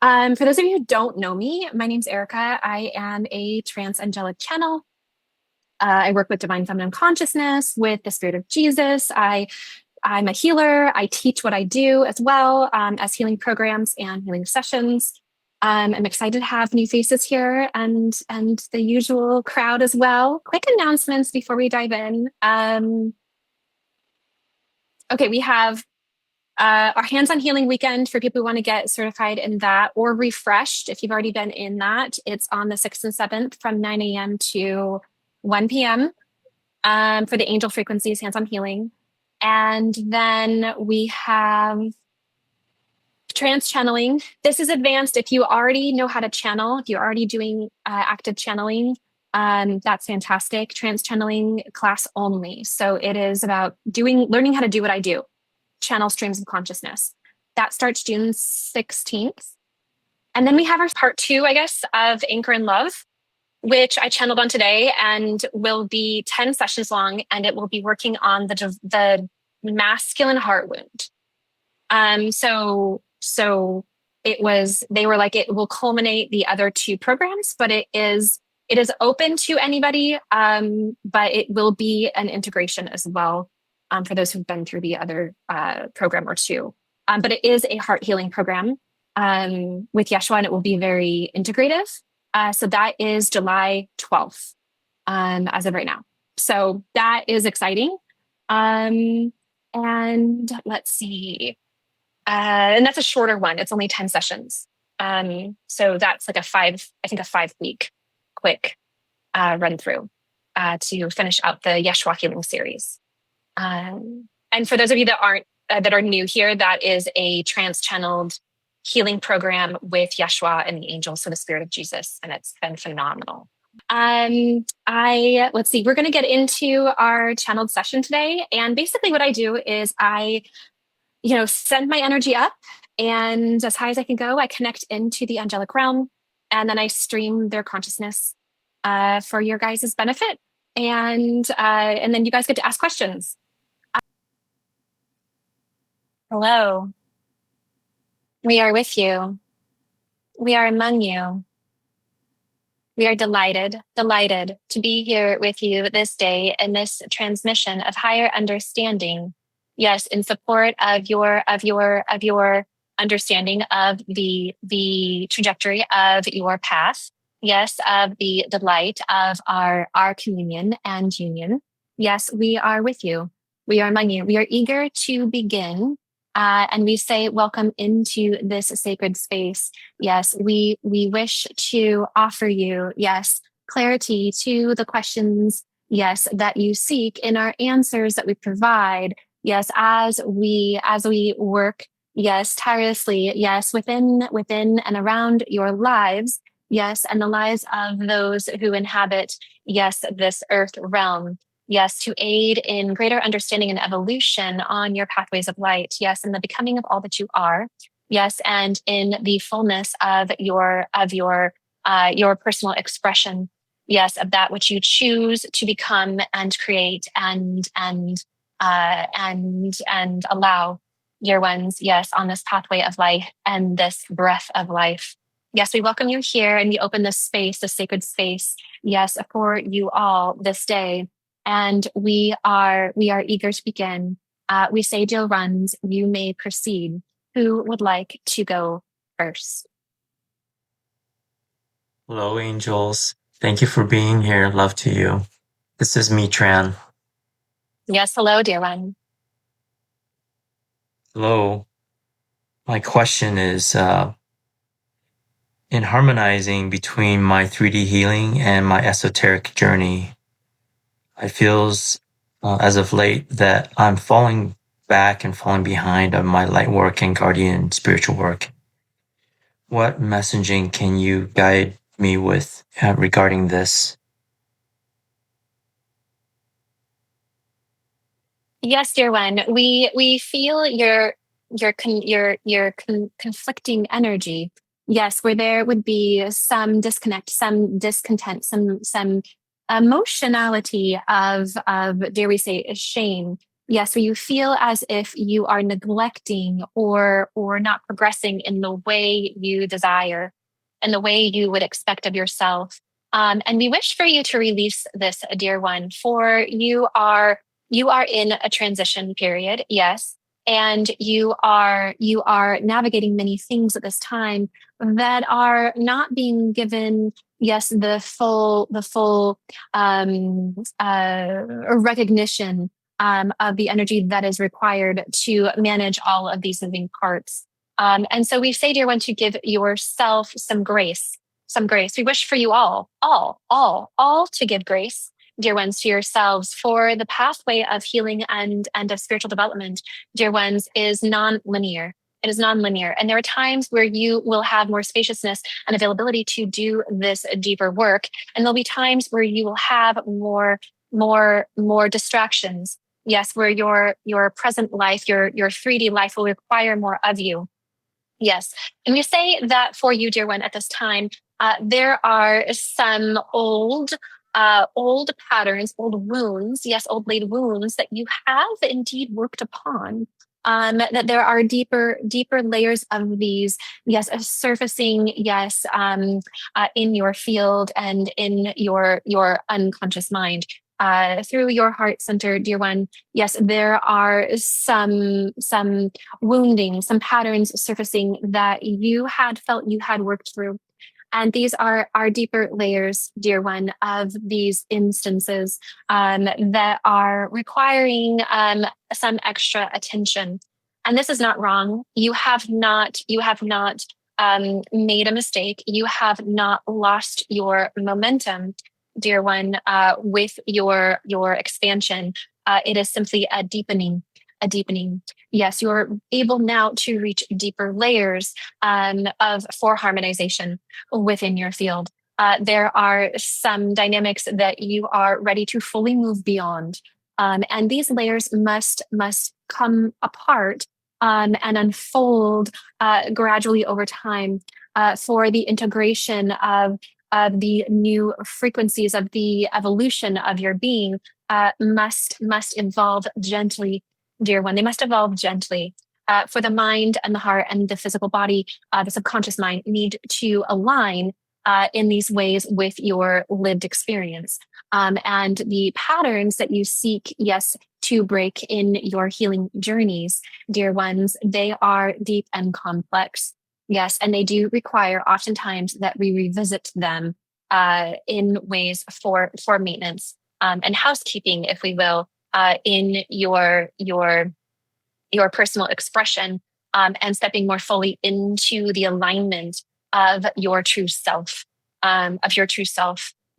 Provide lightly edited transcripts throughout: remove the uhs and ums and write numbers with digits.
For those of you who don't know me, my name's Erica. I am a trance angelic channel. I work with divine feminine consciousness, with the spirit of Jesus. I'm a healer. I teach what I do as well as healing programs and healing sessions. I'm excited to have new faces here and the usual crowd as well. Quick announcements before we dive in. Okay, we have our hands-on healing weekend for people who want to get certified in that or refreshed. If you've already been in that, it's on the 6th and 7th from 9 a.m. to 1 p.m. For the angel frequencies, hands-on healing. And then we have trance channeling. This is advanced. If you already know how to channel, if you're already doing active channeling, that's fantastic. Trance channeling class only. So it is about learning how to do what I do, channel streams of consciousness. That starts June 16th. And then we have our part 2, I guess, of Anchor and Love, which I channeled on today and will be 10 sessions long, and it will be working on the masculine heart wound. So they were like, it will culminate the other 2 programs, but it is open to anybody. But it will be an integration as well. For those who've been through the other program or 2. But it is a heart healing program with Yeshua, and it will be very integrative. So that is July 12th as of right now. So that is exciting. And let's see. And that's a shorter one. It's only 10 sessions. So that's like a 5-week quick run through to finish out the Yeshua healing series. And for those of you that are new here, that is a trance-channeled healing program with Yeshua and the angels, so the spirit of Jesus, and it's been phenomenal. Let's see, we're going to get into our channeled session today, and basically what I do is I send my energy up, and as high as I can go, I connect into the angelic realm, and then I stream their consciousness for your guys' benefit, and then you guys get to ask questions. Hello. We are with you. We are among you. We are delighted to be here with you this day in this transmission of higher understanding. Yes, in support of your understanding of the trajectory of your path. Yes, of the light of our communion and union. Yes, we are with you. We are among you. We are eager to begin. And we say, welcome into this sacred space. Yes, we wish to offer you, yes, clarity to the questions, yes, that you seek in our answers that we provide. Yes, as we work, yes, tirelessly, yes, within and around your lives, yes, and the lives of those who inhabit, yes, this earth realm. Yes, to aid in greater understanding and evolution on your pathways of light. Yes, in the becoming of all that you are. Yes, and in the fullness of your personal expression. Yes, of that which you choose to become and create and allow your ones. Yes, on this pathway of life and this breath of life. Yes, we welcome you here, and we open this space, this sacred space. Yes, for you all this day. And we are eager to begin. We say, Jill runs, you may proceed. Who would like to go first? Hello, angels. Thank you for being here. Love to you. This is me, Tran. Yes, hello, dear one. Hello. My question is, in harmonizing between my 3D healing and my esoteric journey, I feels as of late that I'm falling back and falling behind on my light work and guardian spiritual work. What messaging can you guide me with regarding this? Yes, dear one. We feel your conflicting energy. Yes, where there would be some disconnect, some discontent, some emotionality of dare we say shame. Yes, where you feel as if you are neglecting or not progressing in the way you desire and the way you would expect of yourself. And we wish for you to release this, dear one, for you are in a transition period, yes, and you are navigating many things at this time that are not being given, yes, the full recognition of the energy that is required to manage all of these moving parts. And so we say, dear one, to give yourself some grace, some grace. We wish for you all to give grace, dear ones, to yourselves, for the pathway of healing and of spiritual development, dear ones, is non-linear. It is non-linear. And there are times where you will have more spaciousness and availability to do this deeper work. And there'll be times where you will have more distractions. Yes, where your present life, your 3D life will require more of you. Yes. And we say that for you, dear one, at this time, there are some old patterns, old wounds, yes, old laid wounds that you have indeed worked upon. That there are deeper layers of these, yes, surfacing, yes, in your field and in your unconscious mind, through your heart center, dear one. Yes, there are some wounding, some patterns surfacing that you had felt you had worked through. And these are deeper layers, dear one, of these instances that are requiring some extra attention. And this is not wrong. You have not made a mistake. You have not lost your momentum, dear one, with your expansion. It is simply a deepening, a deepening. Yes, you're able now to reach deeper layers for harmonization within your field. There are some dynamics that you are ready to fully move beyond, and these layers must come apart and unfold gradually over time for the integration of the new frequencies of the evolution of your being must evolve gently, dear one. They must evolve gently. For the mind and the heart and the physical body, the subconscious mind need to align in these ways with your lived experience. And the patterns that you seek, yes, to break in your healing journeys, dear ones, they are deep and complex. Yes, and they do require oftentimes that we revisit them in ways for maintenance and housekeeping, if we will, in your personal expression, and stepping more fully into the alignment of your true self,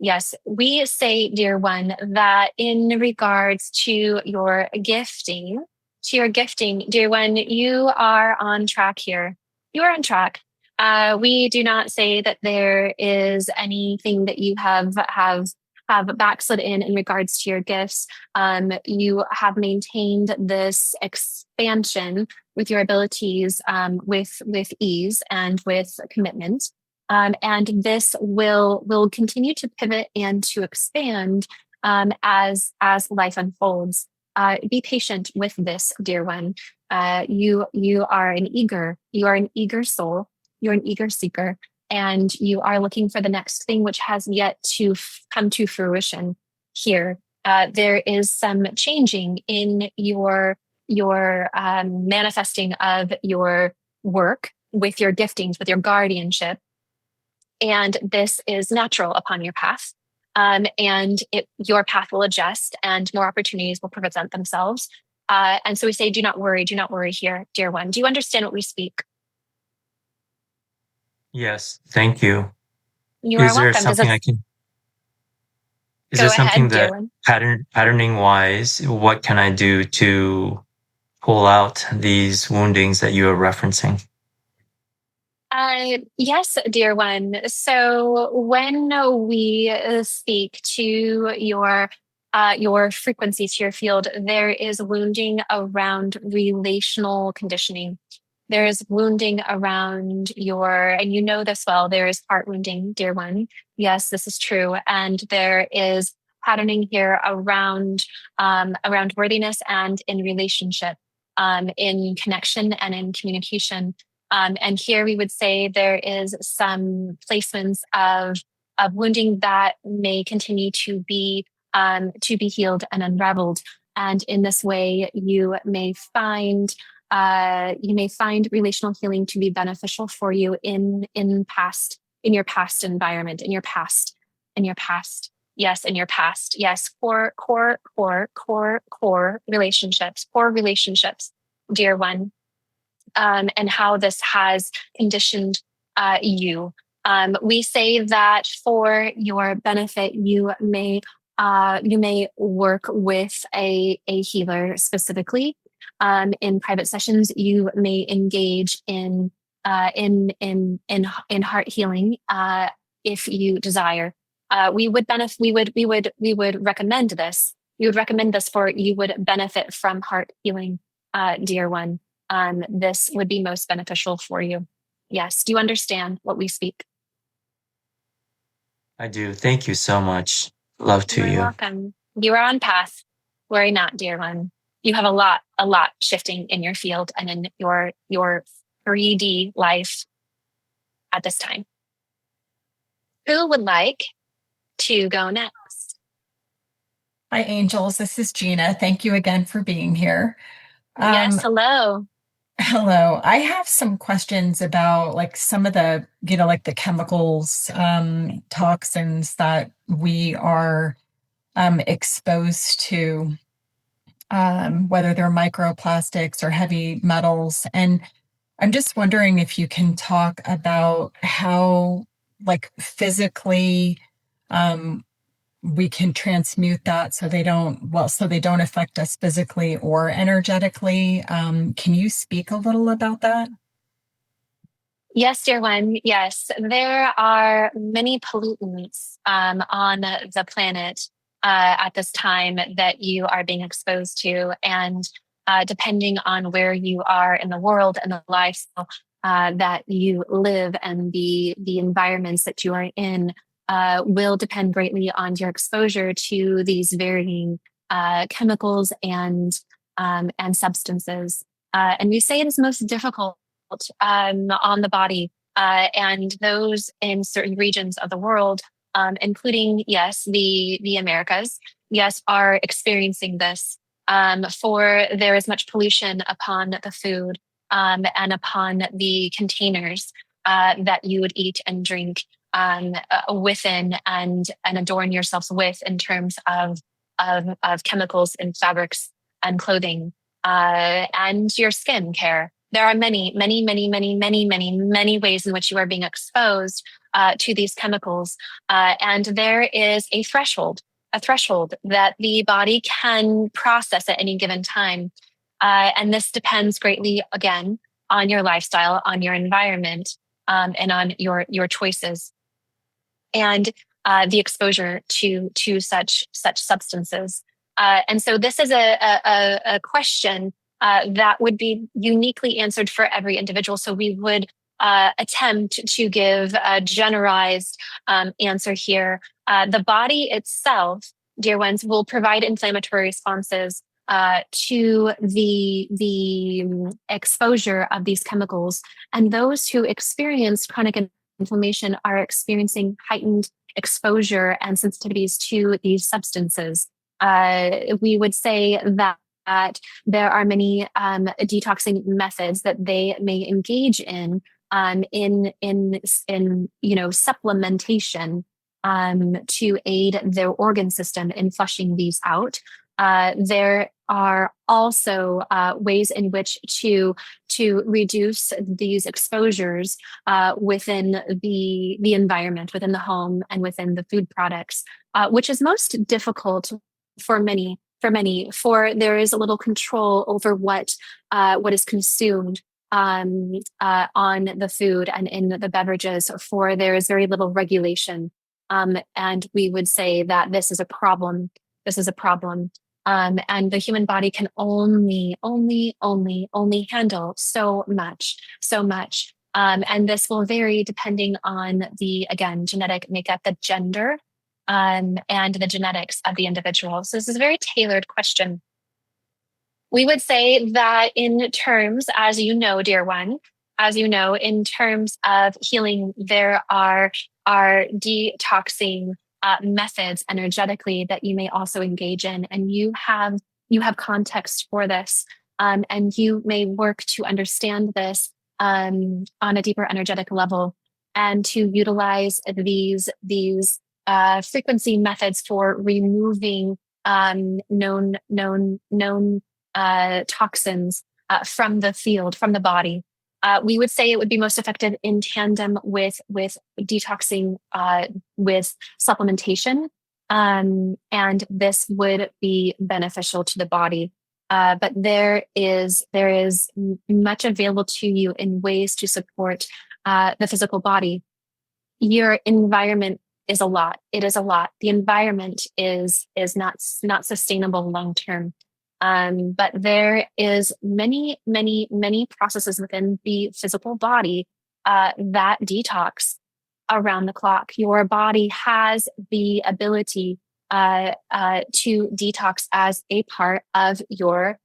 Yes, we say, dear one, that in regards to your gifting, dear one, you are on track here. You are on track. We do not say that there is anything that you have backslid in regards to your gifts. You have maintained this expansion with your abilities, with ease and with commitment. And this will continue to pivot and to expand as life unfolds. Be patient with this, dear one. You are an eager soul. You're an eager seeker, and you are looking for the next thing which has yet to come to fruition here. There is some changing in your manifesting of your work with your giftings, with your guardianship, and this is natural upon your path. And your path will adjust, and more opportunities will present themselves. And so we say, do not worry here, dear one. Do you understand what we speak? Yes, thank you. You are Is there welcome. Does something it I can, is there go something ahead, dear that one? patterning wise, what can I do to pull out these woundings that you are referencing? Yes, dear one. So when we speak to your frequency, to your field, there is wounding around relational conditioning. There is wounding around and you know this well, there is heart wounding, dear one. Yes, this is true. And there is patterning here around worthiness and in relationship, in connection and in communication. And here we would say there is some placements of wounding that may continue to be healed and unraveled. And in this way, you may find relational healing to be beneficial for you in your past environment, in your past. Yes, in your past. Yes, core relationships, dear one, and how this has conditioned you. We say that for your benefit, you may work with a healer specifically. In private sessions, you may engage in heart healing if you desire. We would recommend this. We would recommend this for you would benefit from heart healing, dear one. This would be most beneficial for you. Yes. Do you understand what we speak? I do. Thank you so much. Love to You're you. welcome. You are on path. Worry not, dear one. You have a lot shifting in your field and in your 3D life at this time. Who would like to go next? Hi, angels. This is Gina. Thank you again for being here. Yes, hello. Hello. I have some questions about like some of the, like the chemicals, toxins that we are exposed to, whether they're microplastics or heavy metals. And I'm just wondering if you can talk about how, like, physically, we can transmute that so they don't affect us physically or energetically. Can you speak a little about that? Yes, dear one. Yes, there are many pollutants on the planet at this time that you are being exposed to. And depending on where you are in the world and the lifestyle that you live and the environments that you are in will depend greatly on your exposure to these varying chemicals and substances. And we say it is most difficult on the body and those in certain regions of the world, including, yes, the Americas, yes, are experiencing this. For there is much pollution upon the food and upon the containers that you would eat and drink within and adorn yourselves with in terms of chemicals in fabrics and clothing and your skin care. There are many ways in which you are being exposed to these chemicals, and there is a threshold that the body can process at any given time, and this depends greatly, again, on your lifestyle, on your environment, and on your choices, and the exposure to such substances. And so this is a question that would be uniquely answered for every individual. So we would attempt to give a generalized answer here. The body itself, dear ones, will provide inflammatory responses to the exposure of these chemicals. And those who experience chronic inflammation are experiencing heightened exposure and sensitivities to these substances. We would say that there are many detoxing methods that they may engage in supplementation to aid their organ system in flushing these out. There are also ways in which to reduce these exposures within the environment, within the home, and within the food products, which is most difficult for many. For there is a little control over what is consumed on the food and in the beverages. For there is very little regulation, and we would say that this is a problem. And the human body can only handle so much. And this will vary depending on the, again, genetic makeup, the gender and the genetics of the individual. So this is a very tailored question. We would say that in terms, as you know, dear one, as you know, in terms of healing, there are detoxing methods energetically that you may also engage in, and you have context for this, and you may work to understand this on a deeper energetic level, and to utilize these frequency methods for removing known toxins from the field, from the body. We would say it would be most effective in tandem with detoxing with supplementation, and this would be beneficial to the body. But there is much available to you in ways to support the physical body. Your environment is a lot. It is a lot. The environment is not sustainable long term. But there is many processes within the physical body that detox around the clock. Your body has the ability to detox as a part of your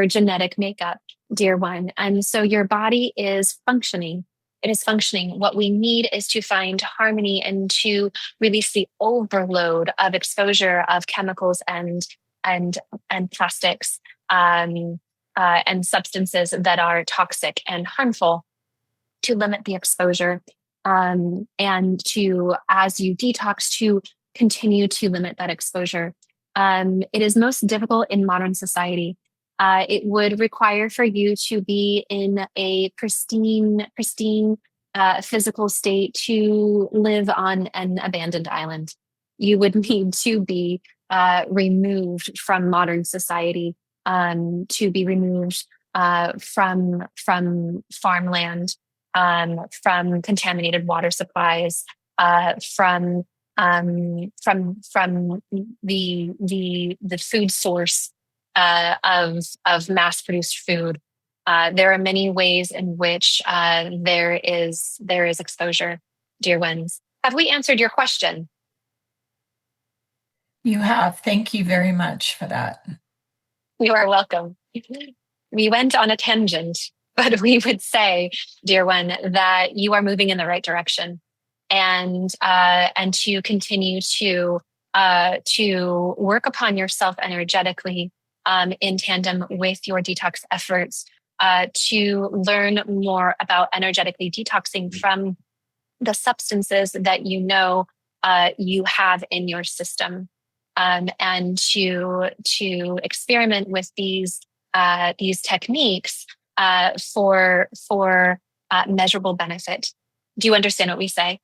genetic makeup, dear one. And so your body is functioning. It is functioning. What we need is to find harmony and to release the overload of exposure of chemicals and plastics and substances that are toxic and harmful, to limit the exposure, and to, as you detox, to continue to limit that exposure. It is most difficult in modern society. It would require for you to be in a pristine physical state to live on an abandoned island. You would need to be removed from modern society, to be removed from farmland, from contaminated water supplies, from the food source of mass produced food. There are many ways in which there is exposure, dear ones. Have we answered your question? You have. Thank you very much for that. You are welcome. We went on a tangent, but we would say, dear one, that you are moving in the right direction, and to continue to work upon yourself energetically in tandem with your detox efforts, to learn more about energetically detoxing from the substances that you know you have in your system. And to experiment with these techniques for measurable benefit. Do you understand what we say?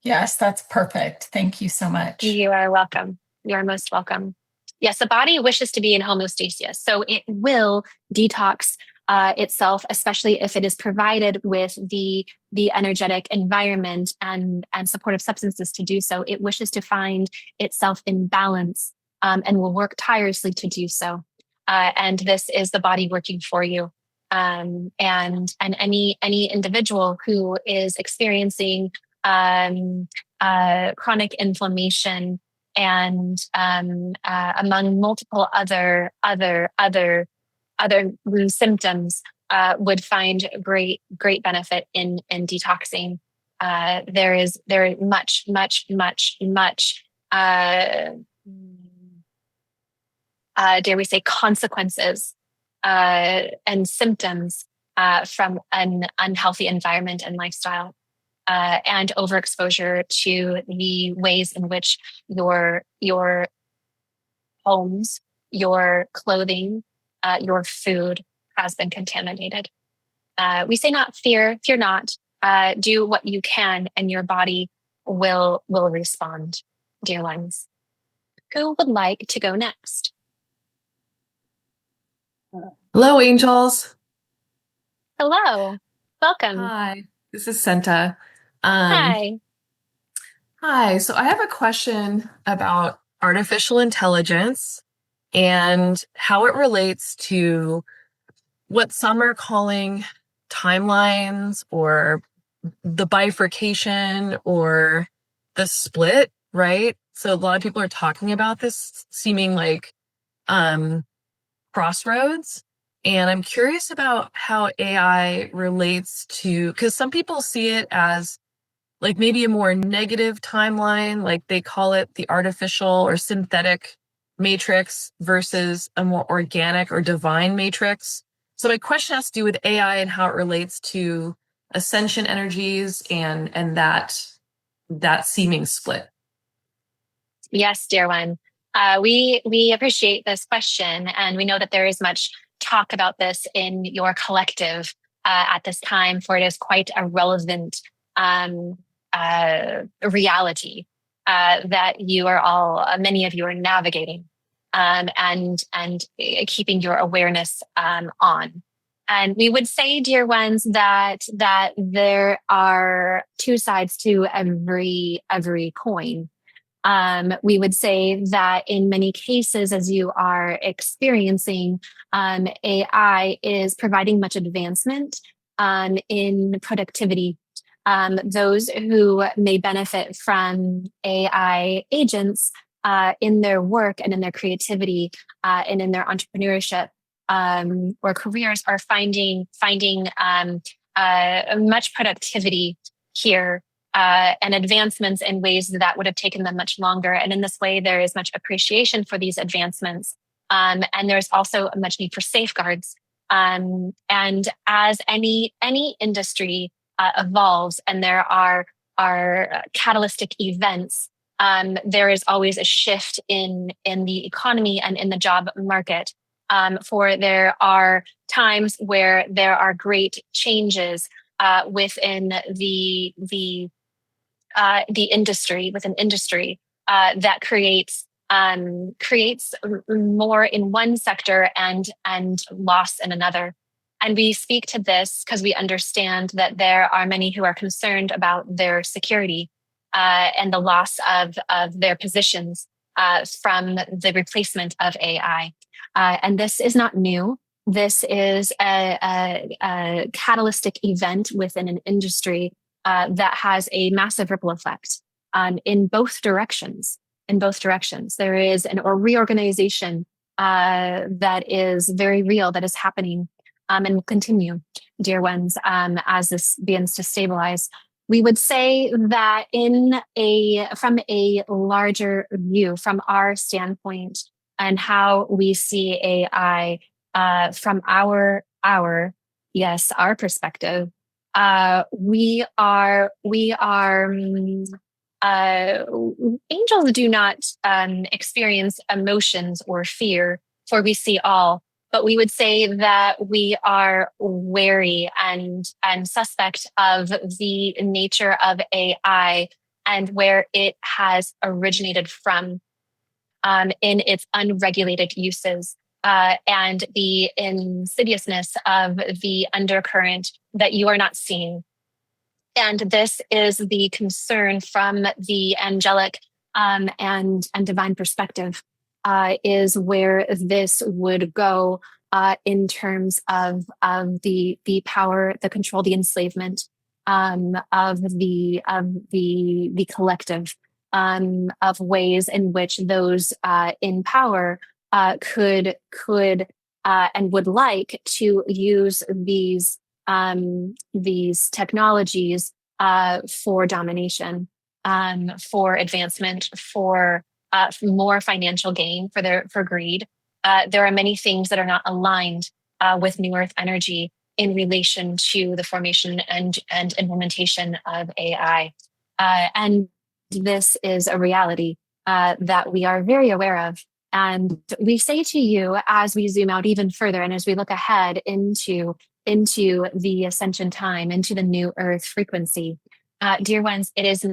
Yes, that's perfect. Thank you so much. You are welcome. You are most welcome. Yes, the body wishes to be in homeostasis, so it will detox itself, especially if it is provided with the energetic environment and supportive substances to do so. It wishes to find itself in balance, and will work tirelessly to do so. And this is the body working for you. And any individual who is experiencing chronic inflammation and among multiple other symptoms would find great benefit in detoxing. There is much dare we say consequences and symptoms from an unhealthy environment and lifestyle, and overexposure to the ways in which your homes, your clothing, your food has been contaminated. We say not fear not. Do what you can, and your body will respond, dear ones. Who would like to go next? Hello, angels. Hello. Welcome. Hi, this is Senta. Hi. Hi. So I have a question about artificial intelligence and how it relates to what some are calling timelines or the bifurcation or the split right? So a lot of people are talking about this seeming like crossroads. And I'm curious about how AI relates to, because some people see it as like maybe a more negative timeline, like they call it the artificial or synthetic matrix versus a more organic or divine matrix. So my question has to do with AI and how it relates to ascension energies and that seeming split. Yes, dear one. We appreciate this question, and we know that there is much talk about this in your collective at this time, for it is quite a relevant reality that you are all, many of you are navigating and keeping your awareness on. And we would say, dear ones, that there are two sides to every coin. We would say that in many cases, as you are experiencing, AI is providing much advancement in productivity. Those who may benefit from AI agents in their work and in their creativity and in their entrepreneurship or careers are finding much productivity here and advancements in ways that would have taken them much longer. And in this way, there is much appreciation for these advancements. And there's also a much need for safeguards. And as any industry evolves and there are catalytic events, there is always a shift in the economy and in the job market. For there are times where there are great changes within the industry, that creates more in one sector and loss in another. And we speak to this because we understand that there are many who are concerned about their security and the loss of their positions from the replacement of AI. And this is not new. This is a catalytic event within an industry that has a massive ripple effect in both directions. There is a reorganization that is very real, that is happening and will continue, dear ones, as this begins to stabilize. We would say that from a larger view, from our standpoint, and how we see AI from our perspective, we are angels do not experience emotions or fear, for we see all. But we would say that we are wary and suspect of the nature of AI and where it has originated from in its unregulated uses. And the insidiousness of the undercurrent that you are not seeing. And this is the concern from the angelic and divine perspective, is where this would go in terms of the power, the control, the enslavement of the collective, of ways in which those in power could and would like to use these technologies for domination, for advancement, for more financial gain, for greed. There are many things that are not aligned with New Earth energy in relation to the formation and implementation of AI. And this is a reality that we are very aware of. And we say to you, as we zoom out even further and as we look ahead into the ascension time, into the new earth frequency, dear ones, it is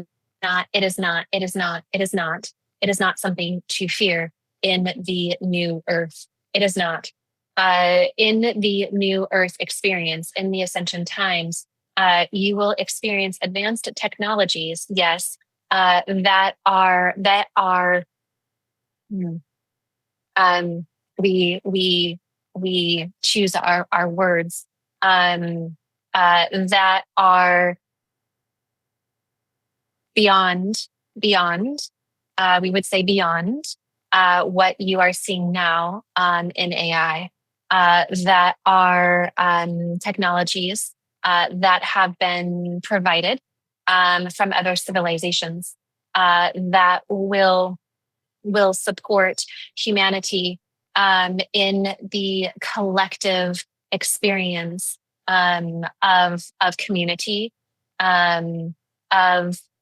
not something to fear in the new earth. It is not. In the new earth experience, in the ascension times, you will experience advanced technologies, yes, that are we choose our words that are beyond we would say beyond what you are seeing now in AI, that are technologies that have been provided from other civilizations that will support humanity in the collective experience of community, of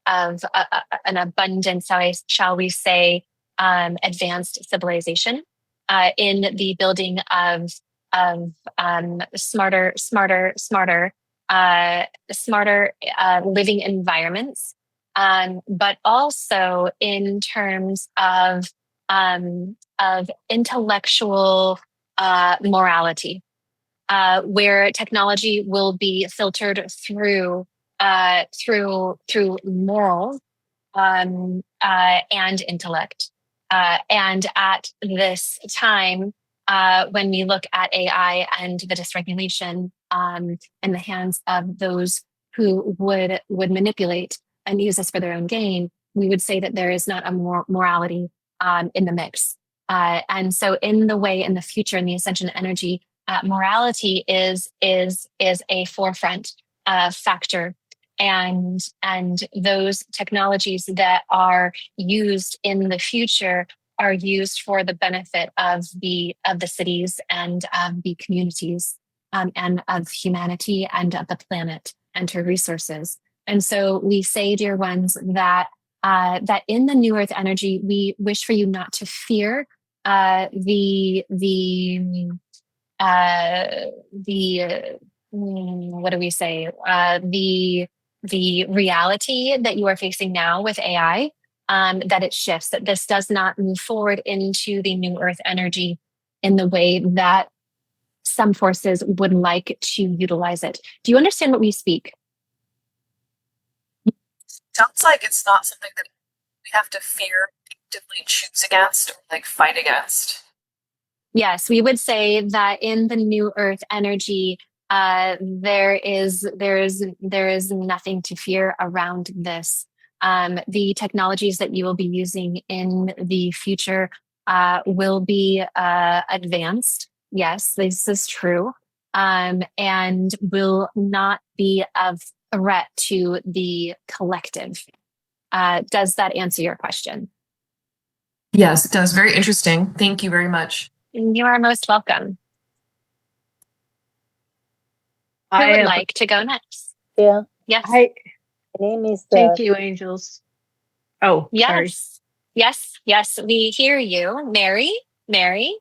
an abundance, shall we say, advanced civilization, in the building of smarter living environments, but also in terms of intellectual morality, where technology will be filtered through morals and intellect. And at this time, when we look at AI and the dysregulation in the hands of those who would manipulate and use this for their own gain, we would say that there is not a morality in the mix. And so, in the future, in the ascension energy, morality is a forefront factor, and those technologies that are used in the future are used for the benefit of the cities and of the communities, and of humanity and of the planet and her resources. And so we say, dear ones, that that in the new earth energy, we wish for you not to fear the what do we say, the reality that you are facing now with AI, that it shifts, that this does not move forward into the new earth energy in the way that some forces would like to utilize it. Do you understand what we speak? Sounds like it's not something that we have to fear, actively choose against, or like fight against. Yes, we would say that in the new earth energy, there is nothing to fear around this. The technologies that you will be using in the future will be advanced. Yes, this is true, and will not be of threat to the collective. Does that answer your question? Yes, it does. Very interesting. Thank you very much. You are most welcome. Who would like to go next? Yeah. Yes. Hi. My name is. Thank you, angels. Oh, sorry. Yes. We hear you, Mary.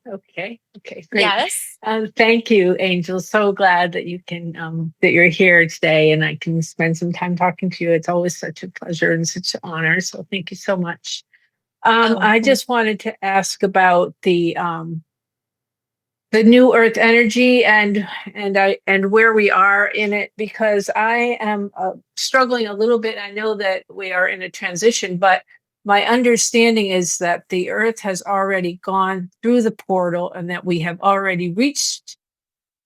Okay, great. Yes. Thank you, angels. So glad that you can that you're here today, and I can spend some time talking to you. It's always such a pleasure and such an honor. So thank you so much. I just wanted to ask about the new earth energy and where we are in it, because I am struggling a little bit. I know that we are in a transition, but my understanding is that the earth has already gone through the portal and that we have already reached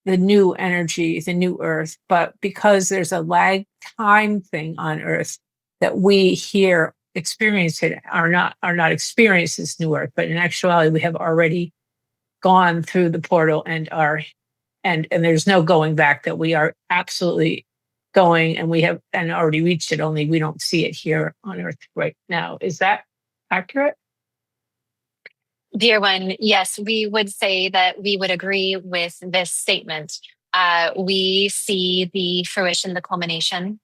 the new energy, the new earth. But because there's a lag time thing on earth, that we here experience it are not experienced this new earth, but in actuality we have already gone through the portal and there's no going back, that we are absolutely going, and we have already reached it, only we don't see it here on earth right now. Is that accurate? Dear one, yes, we would say that we would agree with this statement. We see the fruition, the culmination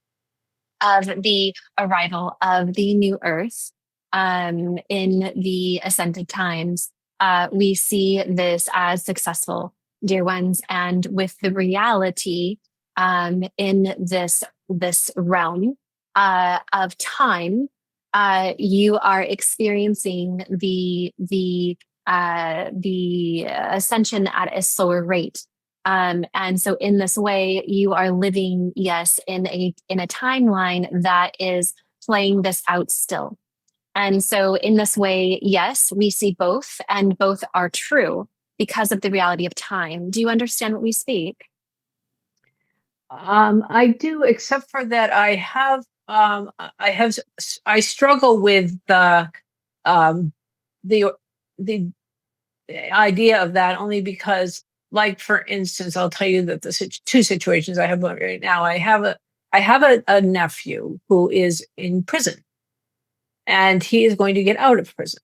of the arrival of the new earth in the ascended times. We see this as successful, dear ones, and with the reality in this realm of time, you are experiencing the ascension at a slower rate. And so in this way, you are living, yes, in a timeline that is playing this out still. And so in this way, yes, we see both, and both are true because of the reality of time. Do you understand what we speak? I do, except for that I struggle with the the the idea of that, only because, like, for instance, I'll tell you that the two situations I have right now. I have a nephew who is in prison, and he is going to get out of prison,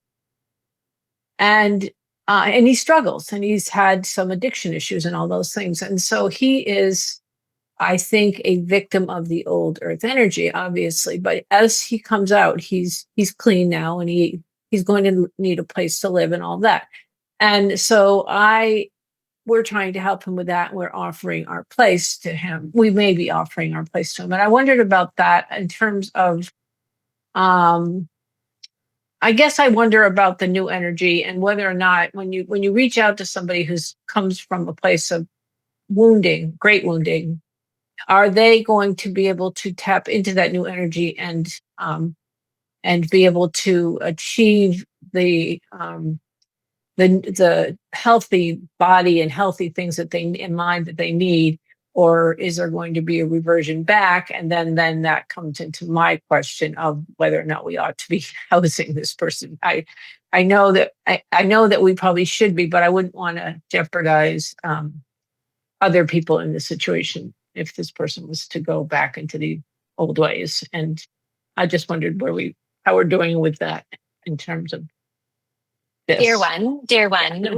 and he struggles, and he's had some addiction issues and all those things, and so he is, I think, a victim of the old earth energy, obviously. But as he comes out, he's clean now, and he's going to need a place to live and all that. And so we're trying to help him with that. We're offering our place to him. We may be offering our place to him. And I wondered about that in terms of, I guess I wonder about the new energy, and whether or not when you reach out to somebody who's comes from a place of wounding, great wounding, are they going to be able to tap into that new energy and be able to achieve the healthy body and healthy things that they in mind that they need? Or is there going to be a reversion back? And then that comes into my question of whether or not we ought to be housing this person. I know that we probably should be, but I wouldn't want to jeopardize other people in this situation if this person was to go back into the old ways. And I just wondered how we're doing with that in terms of this. Dear one,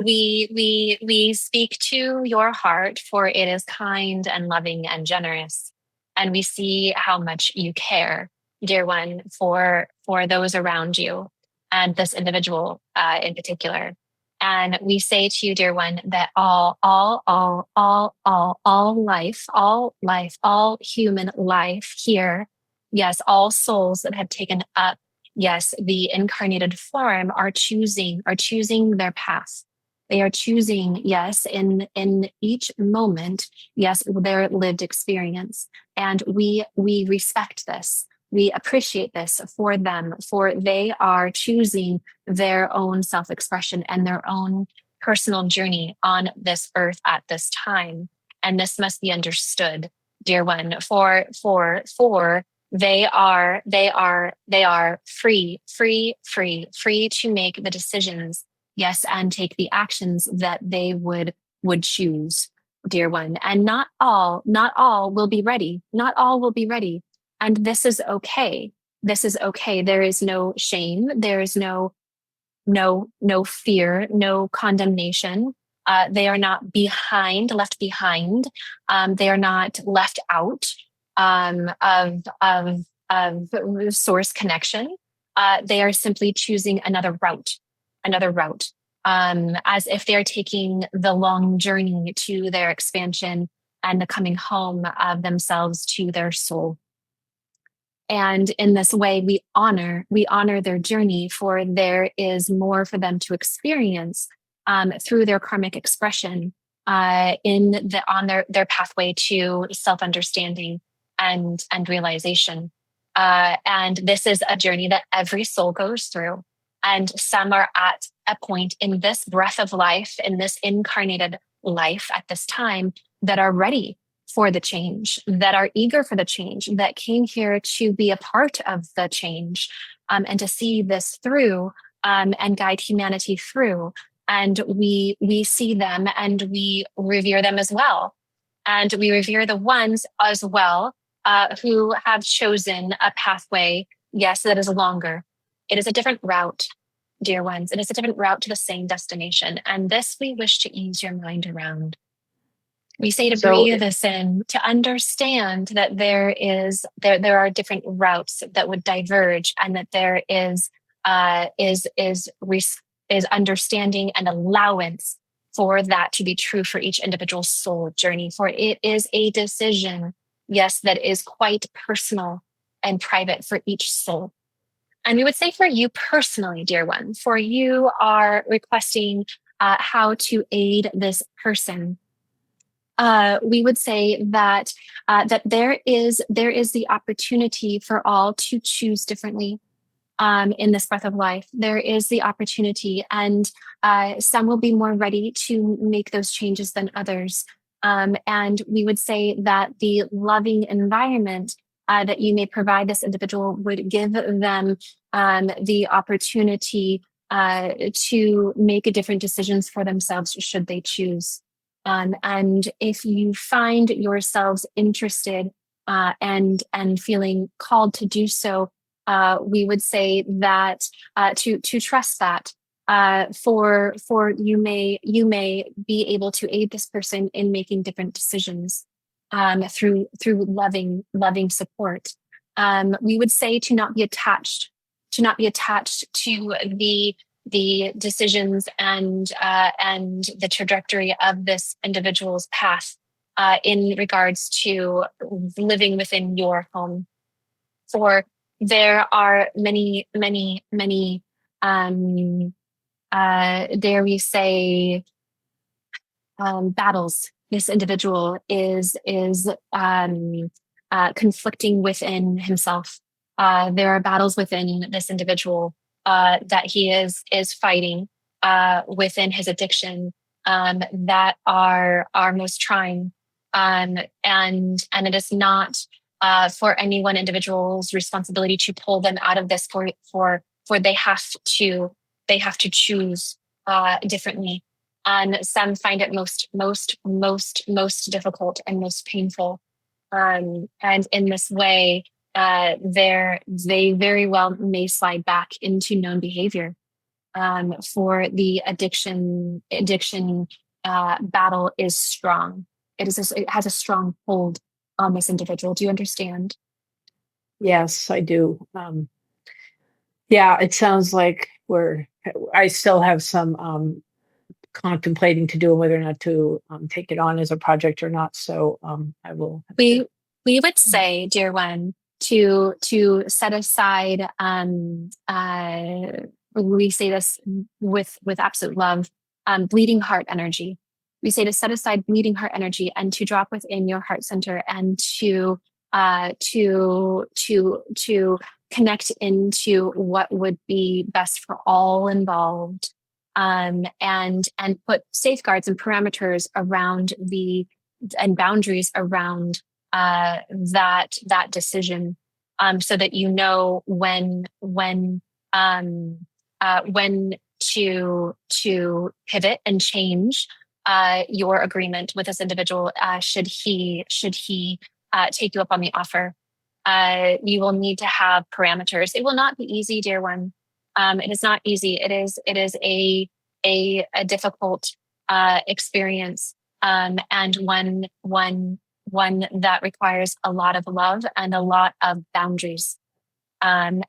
we speak to your heart, for it is kind and loving and generous. And we see how much you care, dear one, for those around you and this individual in particular. And we say to you, dear one, that all life, all human life here, yes, all souls that have taken up, yes, the incarnated form are choosing their path. They are choosing, yes, in each moment, yes, their lived experience. And we respect this. We appreciate this for them, for they are choosing their own self-expression and their own personal journey on this earth at this time. And this must be understood, dear one, for they are free to make the decisions, yes, and take the actions that they would choose, dear one. And not all will be ready. Not all will be ready. And this is okay. This is okay. There is no shame. There is no fear, no condemnation. They are not left behind. They are not left out of source connection. They are simply choosing another route, as if they are taking the long journey to their expansion and the coming home of themselves to their soul. And in this way, we honor their journey, for there is more for them to experience through their karmic expression on their pathway to self-understanding and realization. And this is a journey that every soul goes through. And some are at a point in this breath of life, in this incarnated life at this time, that are ready for the change, that are eager for the change, that came here to be a part of the change, and to see this through, and guide humanity through. And we see them and we revere them as well. And we revere the ones as well who have chosen a pathway, yes, that is longer. It is a different route, dear ones. It is a different route to the same destination. And this we wish to ease your mind around. We say to breathe this in, to understand that there are different routes that would diverge, and that there is understanding and allowance for that to be true for each individual soul journey. For it is a decision, yes, that is quite personal and private for each soul. And we would say for you personally, dear one, for you are requesting how to aid this person. We would say that there is the opportunity for all to choose differently in this breath of life. There is the opportunity, and some will be more ready to make those changes than others. And we would say that the loving environment that you may provide this individual would give them the opportunity to make different decisions for themselves should they choose. And if you find yourselves interested and feeling called to do so, we would say that to trust that. For you may be able to aid this person in making different decisions through loving support. We would say to not be attached to the decisions and the trajectory of this individual's path in regards to living within your home. For there are many dare we say battles this individual is conflicting within himself. There are battles within this individual that he is fighting within his addiction that are most trying, and it is not for any one individual's responsibility to pull them out of this. For they have to choose differently, and some find it most difficult and most painful. And in this way, they very well may slide back into known behavior. For the addiction battle is strong. It has a strong hold on this individual. Do you understand? Yes, I do. Yeah, it sounds like I still have some contemplating to do whether or not to take it on as a project or not. So I will. We would say, dear one, to set aside. We say this with absolute love. Bleeding heart energy. We say to set aside bleeding heart energy and to drop within your heart center and to connect into what would be best for all involved. And put safeguards and parameters around and boundaries around that decision, so that you know when to pivot and change your agreement with this individual should he take you up on the offer. You will need to have parameters. It will not be easy, dear one. It is not easy. It is a difficult experience, and one that requires a lot of love and a lot of boundaries. And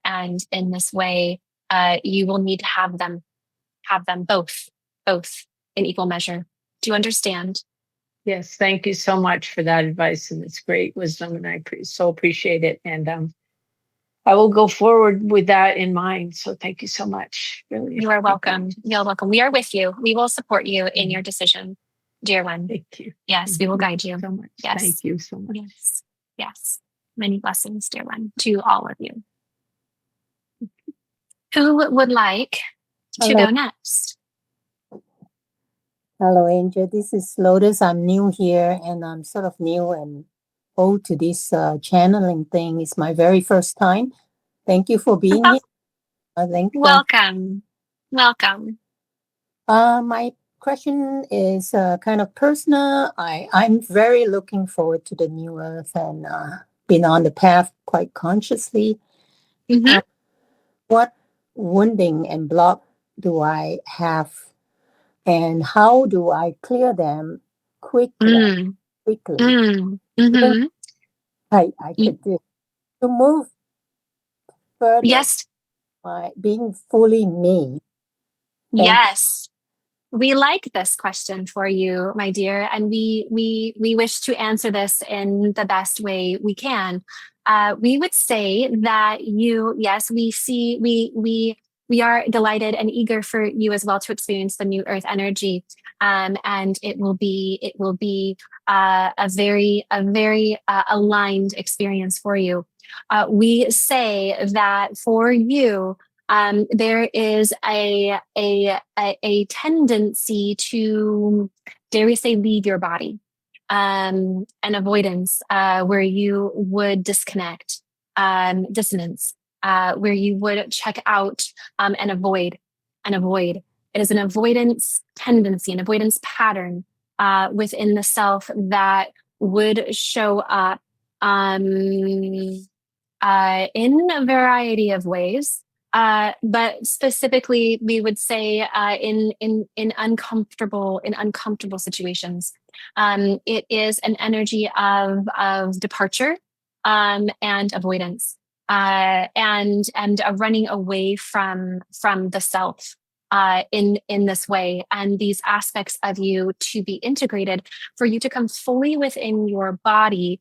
in this way, you will need to have them both in equal measure. Do you understand? Yes, thank you so much for that advice, and it's great wisdom, and I so appreciate it. And I will go forward with that in mind. So thank you so much. Really, you are welcome. You're welcome. We are with you. We will support you in your decision, dear one. Thank you. Yes, Thank we will guide you so much. Yes. Thank you so much. Yes. Many blessings, dear one, to all of you. Who would like to go next? Hello, Angel. This is Lotus. I'm new here, and I'm sort of new and old to this channeling thing. It's my very first time. Thank you for being here. Welcome. My question is kind of personal. I'm very looking forward to the new earth and been on the path quite consciously. Mm-hmm. What wounding and block do I have? And how do I clear them quickly? Mm-hmm. I could do to move further. Yes. By being fully me. Yes. We like this question for you, my dear, and we wish to answer this in the best way we can. We would say that we are delighted and eager for you as well to experience the new earth energy, and it will be a very aligned experience for you. We say that for you, there is a tendency to, dare we say, leave your body. and avoidance, where you would disconnect, dissonance, where you would check out and avoid. It is an avoidance tendency, an avoidance pattern within the self that would show up in a variety of ways. But specifically, we would say in uncomfortable situations. It is an energy of departure and avoidance, and a running away from the self in this way, and these aspects of you to be integrated for you to come fully within your body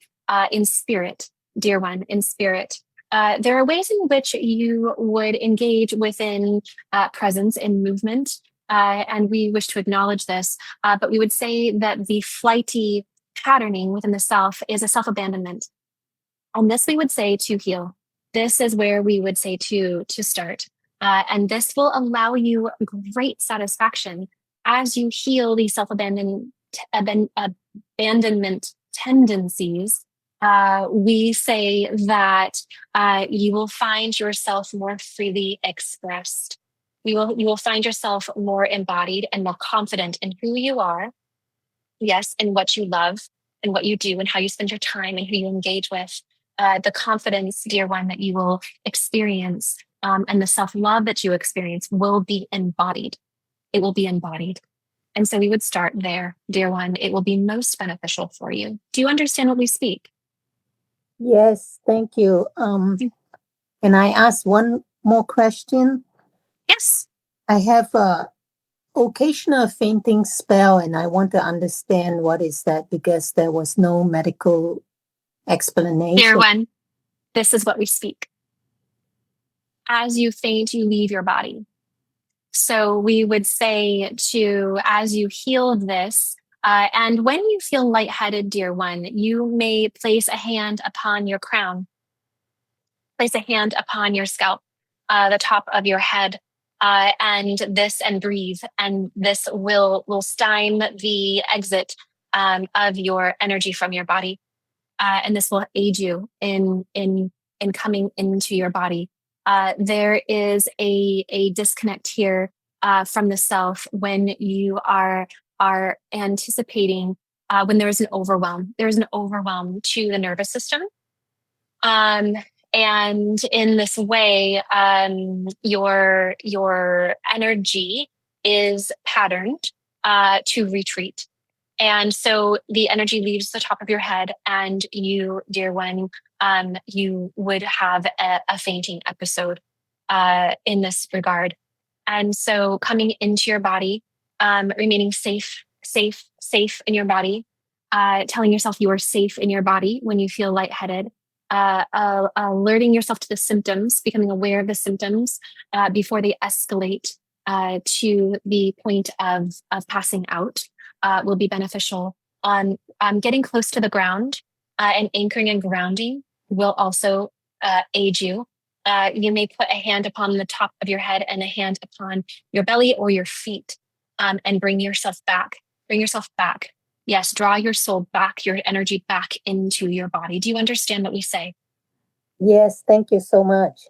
in spirit, dear one, in spirit. There are ways in which you would engage within presence in movement, and we wish to acknowledge this, but we would say that the flighty patterning within the self is a self-abandonment. And this we would say to heal. This is where we would say to start. And this will allow you great satisfaction as you heal these self-abandonment tendencies. We say that you will find yourself more freely expressed. You will find yourself more embodied and more confident in who you are, yes, and what you love and what you do and how you spend your time and who you engage with. The confidence, dear one, that you will experience and the self-love that you experience will be embodied. It will be embodied. And so we would start there, dear one. It will be most beneficial for you. Do you understand what we speak? Yes, thank you. Can I ask one more question? Yes. I have a occasional fainting spell, and I want to understand what is that, because there was no medical explanation. Dear one, this is what we speak. As you faint, you leave your body. So we would say to, as you heal this, and when you feel lightheaded, dear one, you may place a hand upon your crown, place a hand upon your scalp, the top of your head, and breathe, and this will stym the exit of your energy from your body, and this will aid you in coming into your body. There is a disconnect here from the self when you are anticipating when there is an overwhelm. There is an overwhelm to the nervous system. And in this way, your energy is patterned to retreat. And so the energy leaves the top of your head, and you, dear one, you would have a fainting episode in this regard. And so coming into your body, remaining safe in your body, telling yourself you are safe in your body when you feel lightheaded, alerting yourself to the symptoms, becoming aware of the symptoms before they escalate to the point of passing out will be beneficial. Getting close to the ground and anchoring and grounding will also aid you. You may put a hand upon the top of your head and a hand upon your belly or your feet, and bring yourself back. Bring yourself back. Yes, draw your soul back, your energy back into your body. Do you understand what we say? Yes, thank you so much.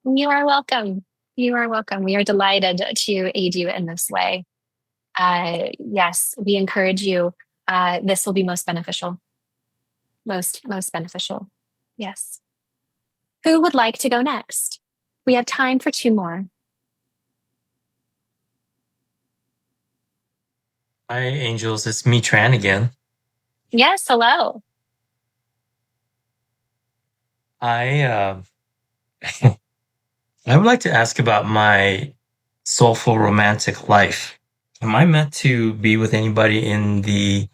You are welcome. You are welcome. We are delighted to aid you in this way. Yes, we encourage you. This will be most beneficial. Most beneficial. Yes. Who would like to go next? We have time for 2 more. Hi, angels. It's me, Tran, again. Yes, hello. I would like to ask about my soulful romantic life. Am I meant to be with anybody in the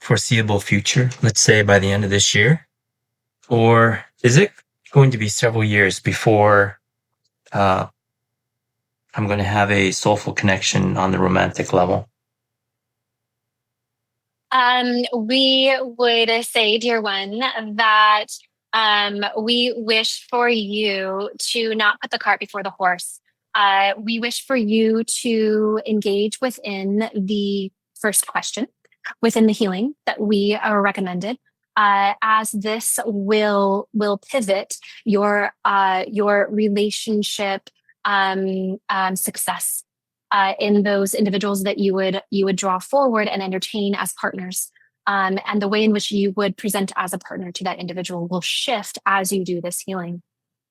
foreseeable future, let's say by the end of this year? Or is it going to be several years before I'm going to have a soulful connection on the romantic level? We would say, dear one, that we wish for you to not put the cart before the horse. We wish for you to engage within the first question, within the healing that we are recommended, as this will pivot your relationship success in those individuals that you would draw forward and entertain as partners. And the way in which you would present as a partner to that individual will shift as you do this healing.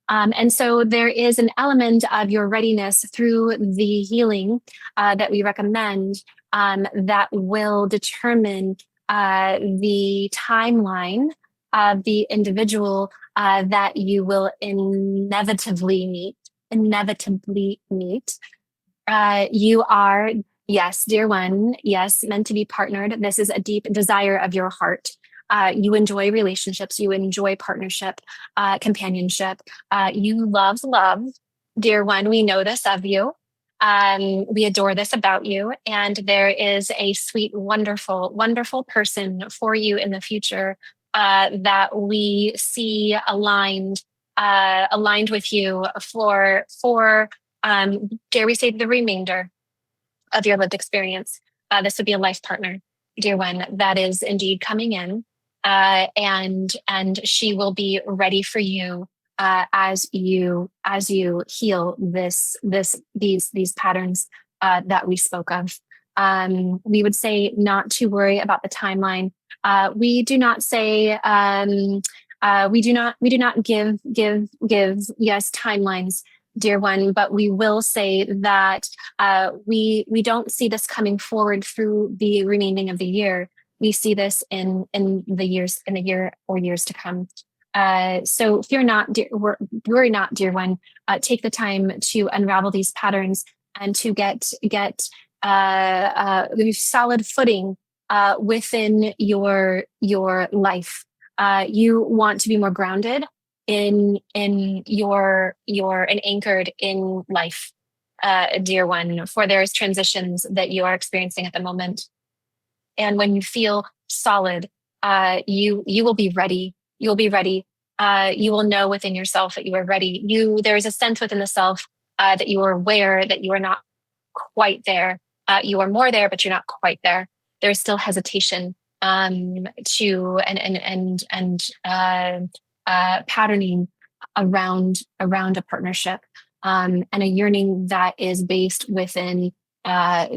And so there is an element of your readiness through the healing that we recommend that will determine the timeline of the individual that you will inevitably meet. You are, yes, dear one, yes, meant to be partnered. This is a deep desire of your heart. You enjoy relationships, you enjoy partnership, companionship. You love love, dear one. We know this of you. We adore this about you. And there is a sweet, wonderful, wonderful person for you in the future that we see aligned with you for dare we say, the remainder of your lived experience. This would be a life partner, dear one, that is indeed coming in. And she will be ready for you as you heal these patterns that we spoke of. We would say not to worry about the timeline. We do not say we do not give yes timelines, dear one, but we will say that we don't see this coming forward through the remaining of the year. We see this in the year or years to come. So fear not, worry not, dear one. Take the time to unravel these patterns and to get solid footing within your life. You want to be more grounded in your and anchored in life, dear one. For there's transitions that you are experiencing at the moment. And when you feel solid, you will be ready. You'll be ready. You will know within yourself that you are ready. There is a sense within the self that you are aware that you are not quite there. You are more there, but you're not quite there. There's still hesitation to patterning around a partnership and a yearning that is based within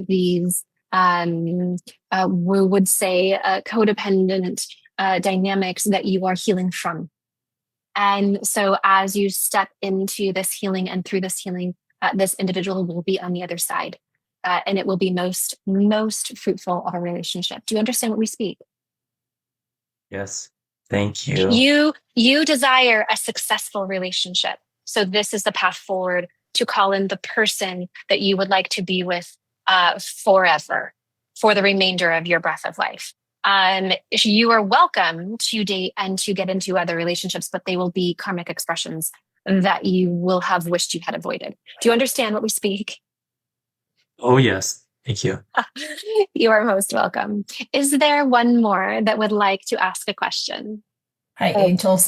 these we would say codependent dynamics that you are healing from. And so as you step into this healing and through this healing, this individual will be on the other side. And it will be most fruitful of a relationship. Do you understand what we speak? Yes. Thank you. You desire a successful relationship. So this is the path forward to call in the person that you would like to be with forever, for the remainder of your breath of life. You are welcome to date and to get into other relationships, but they will be karmic expressions that you will have wished you had avoided. Do you understand what we speak? Oh, yes. Thank you. You are most welcome. Is there one more that would like to ask a question? Hi, angels.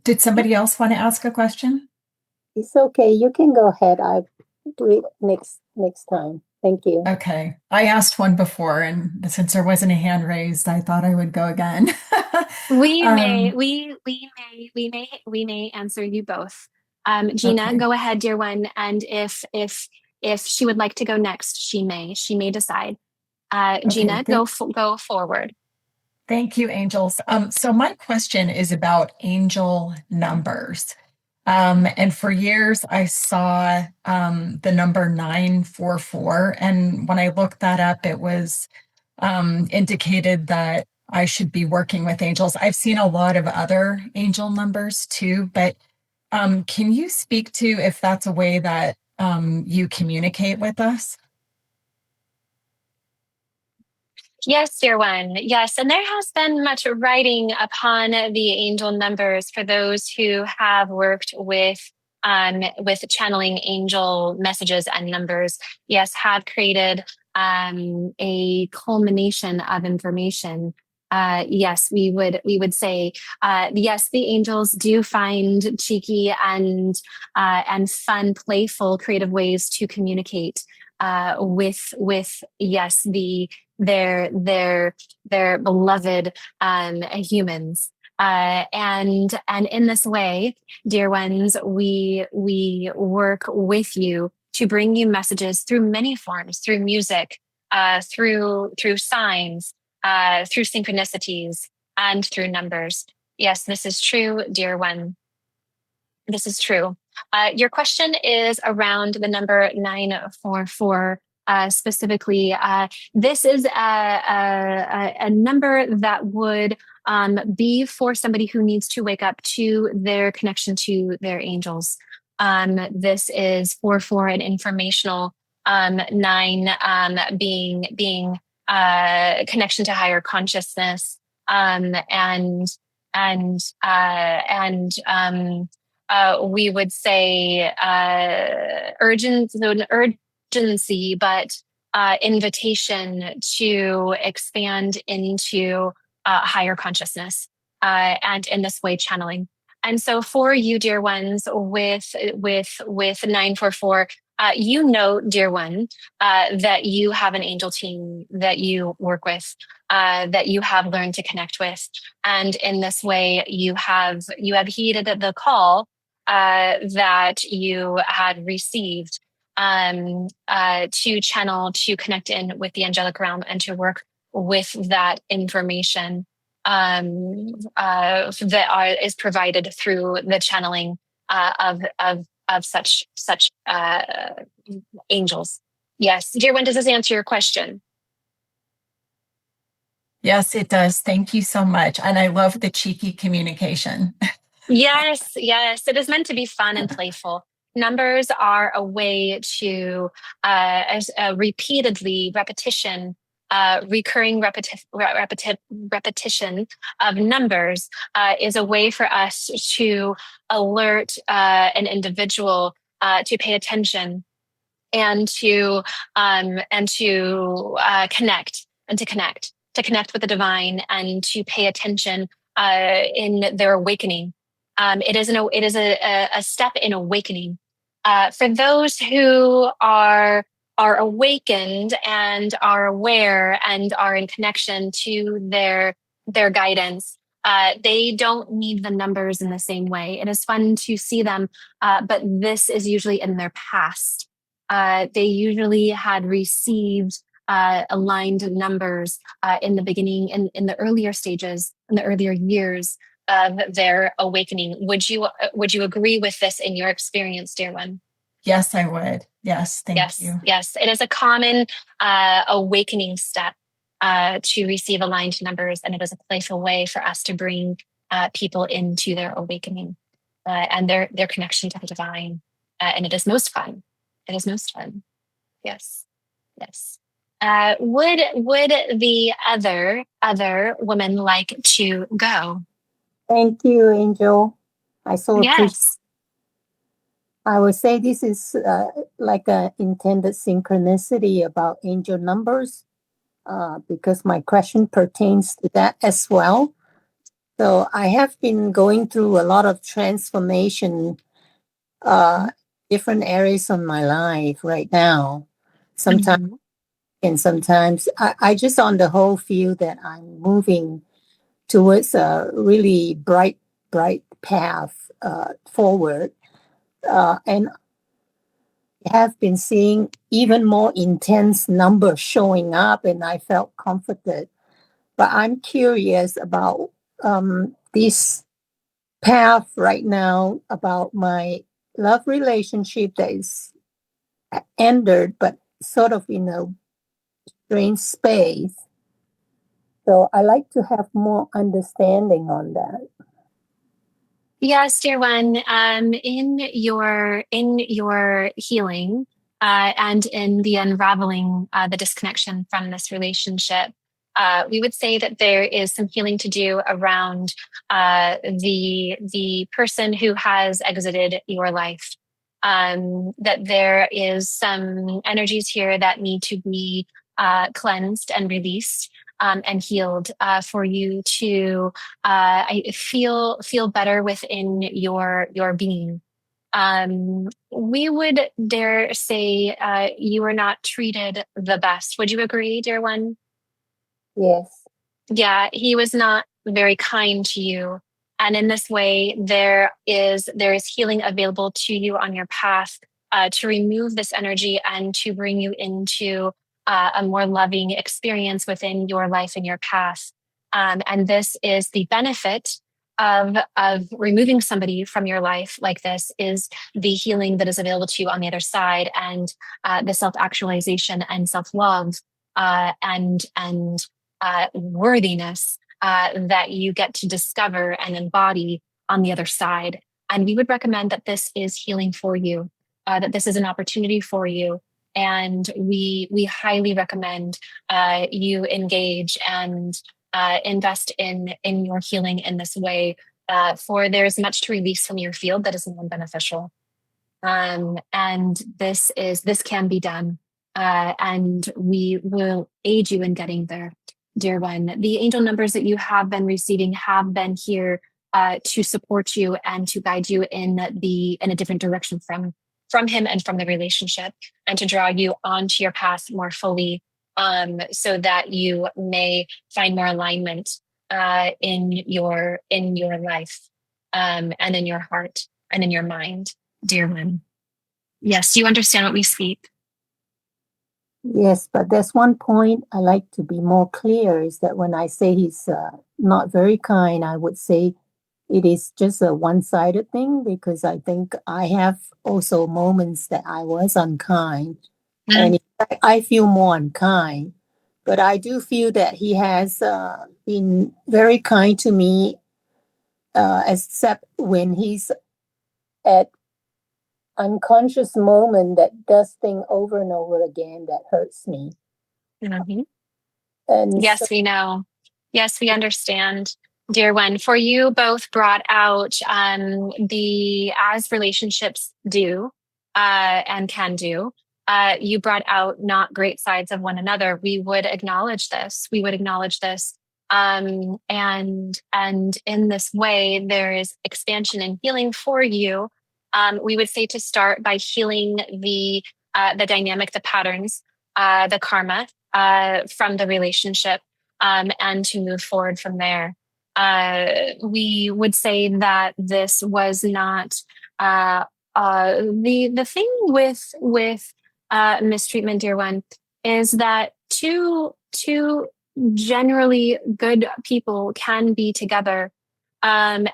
Did somebody else want to ask a question? It's okay. You can go ahead. I'll do it next time. Thank you. Okay. I asked one before, and since there wasn't a hand raised, I thought I would go again. We may answer you both. Gina, Okay. go ahead, dear one. And if she would like to go next, she may decide. Gina, go forward. Thank you, angels. So my question is about angel numbers. And for years, I saw the number 944. And when I looked that up, it was indicated that I should be working with angels. I've seen a lot of other angel numbers too, but can you speak to if that's a way that you communicate with us? Yes, dear one. Yes. And there has been much writing upon the angel numbers for those who have worked with channeling angel messages and numbers. Yes, have created a culmination of information. Yes, we would say, yes, the angels do find cheeky and fun, playful, creative ways to communicate with yes, their beloved humans. And in this way, dear ones, we work with you to bring you messages through many forms, through music, through signs, through synchronicities, and through numbers. Yes, this is true, dear one. This is true. Your question is around the number 944. Specifically, this is a number that would be for somebody who needs to wake up to their connection to their angels. This is 44, an informational, 9 being connection to higher consciousness, we would say an urgency, but invitation to expand into higher consciousness, and in this way channeling. And so for you, dear ones, with 944, dear one, that you have an angel team that you work with, that you have learned to connect with. And in this way, you have heeded the call that you had received to channel, to connect in with the angelic realm, and to work with that information is provided through the channeling of such angels. Yes, dear one, does this answer your question? Yes, it does. Thank you so much. And I love the cheeky communication. Yes, it is meant to be fun and playful. Numbers are a way to repeatedly recurring repetition of numbers is a way for us to alert an individual to pay attention and to connect with the divine, and to pay attention in their awakening. It is a step in awakening for those who are awakened and are aware and are in connection to their guidance. They don't need the numbers in the same way. It is fun to see them, but this is usually in their past. They usually had received aligned numbers in the beginning, in the earlier stages, in the earlier years of their awakening. Would you agree with this in your experience, dear one? Yes, I would. Yes, thank you. Yes, it is a common awakening step to receive aligned numbers, and it is a playful way for us to bring people into their awakening and their connection to the divine. And it is most fun. It is most fun. Yes. Would the other woman like to go? Thank you, Angel. I so appreciate. Yes. I would say this is like an intended synchronicity about angel numbers, because my question pertains to that as well. So I have been going through a lot of transformation, different areas of my life right now. Sometimes, and sometimes I just on the whole feel that I'm moving towards a really bright path forward. And have been seeing even more intense numbers showing up, and I felt comforted. But I'm curious about this path right now, about my love relationship that is ended, but sort of in a strange space. So I like to have more understanding on that. Yes, dear one. In your healing and in the unraveling the disconnection from this relationship, we would say that there is some healing to do around the person who has exited your life. That there is some energies here that need to be cleansed and released. And healed for you to feel better within your being. We would dare say you are not treated the best. Would you agree, dear one? Yes. Yeah, he was not very kind to you. And in this way, there is healing available to you on your path to remove this energy and to bring you into a more loving experience within your life and your path. And this is the benefit of removing somebody from your life like this, is the healing that is available to you on the other side, and the self-actualization and self-love and worthiness that you get to discover and embody on the other side. And we would recommend that this is healing for you, that this is an opportunity for you. And we highly recommend you engage and invest in your healing in this way, for there's much to release from your field that is non-beneficial. And this can be done, and we will aid you in getting there, dear one. The angel numbers that you have been receiving have been here to support you and to guide you in a different direction from him and from the relationship, and to draw you onto your path more fully, so that you may find more alignment in your life, and in your heart and in your mind, dear one. Yes, you understand what we speak. Yes, but there's one point I like to be more clear, is that when I say he's not very kind, I would say it is just a one-sided thing, because I think I have also moments that I was unkind. And in fact, I feel more unkind. But I do feel that he has been very kind to me, except when he's at unconscious moment that does thing over and over again that hurts me. Mhm. And Yes, so, we know. Yes, we understand, dear one. For you both brought out the as relationships do and can do. You brought out not great sides of one another. We would acknowledge this. We would acknowledge this. And in this way, there is expansion and healing for you. We would say to start by healing the dynamic, the patterns, the karma from the relationship, and to move forward from there. We would say that this was not the thing with mistreatment, dear one, is that two generally good people can be together, and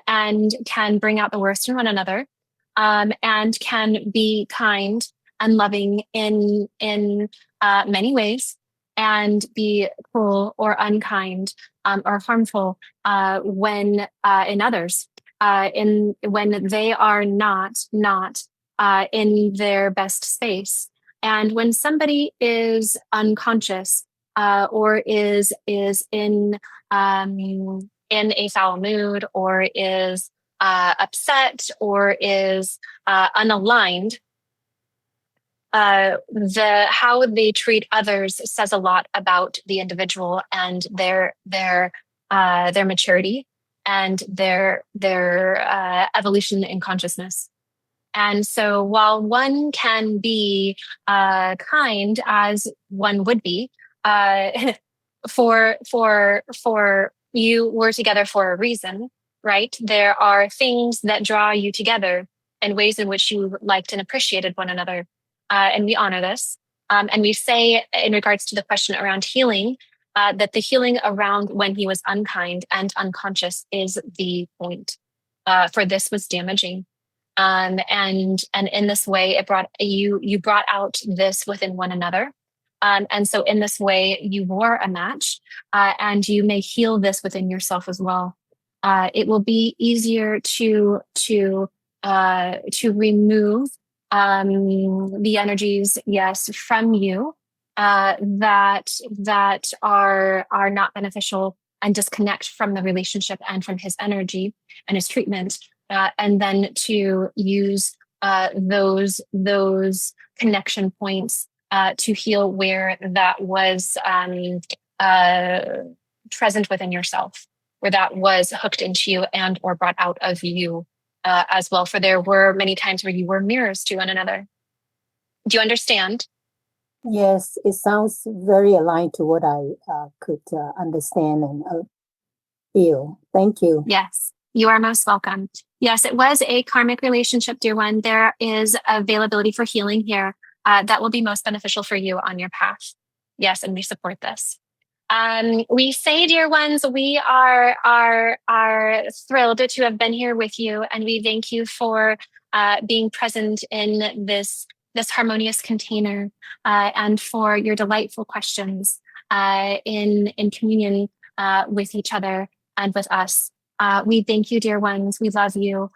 can bring out the worst in one another, and can be kind and loving in many ways, and be cruel or unkind, or harmful when in others, in when they are not in their best space. And when somebody is unconscious, or is in a foul mood, or is upset, or is unaligned, the how they treat others says a lot about the individual and their maturity and their evolution in consciousness. And so, while one can be kind, as one would be, for you were together for a reason, right? There are things that draw you together and ways in which you liked and appreciated one another, and we honor this. And we say, in regards to the question around healing, that the healing around when he was unkind and unconscious is the point. For this was damaging. And in this way, it brought you brought out this within one another, and so in this way you were a match, and you may heal this within yourself as well. It will be easier to remove the energies, yes, from you, that are not beneficial, and disconnect from the relationship and from his energy and his treatment, and then to use those connection points to heal where that was present within yourself, where that was hooked into you and or brought out of you, as well. For there were many times where you were mirrors to one another. Do you understand? Yes, it sounds very aligned to what I could understand and feel. Thank you. Yes, you are most welcome. Yes, it was a karmic relationship, dear one. There is availability for healing here that will be most beneficial for you on your path. Yes, and we support this. We say, dear ones, we are thrilled to have been here with you, and we thank you for being present in this harmonious container and for your delightful questions in communion with each other and with us. We thank you, dear ones. We love you.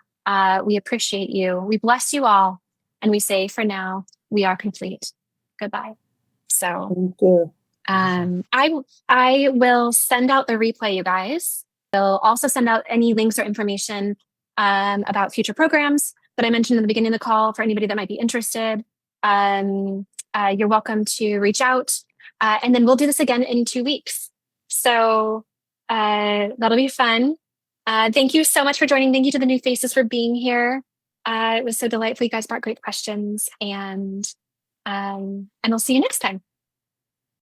We appreciate you. We bless you all, and we say, for now, we are complete. Goodbye. So. Thank you. I will send out the replay, you guys. I'll also send out any links or information about future programs that I mentioned in the beginning of the call for anybody that might be interested. You're welcome to reach out. And then we'll do this again in 2 weeks. So that'll be fun. Thank you so much for joining. Thank you to the new faces for being here. It was so delightful. You guys brought great questions. And I'll see you next time.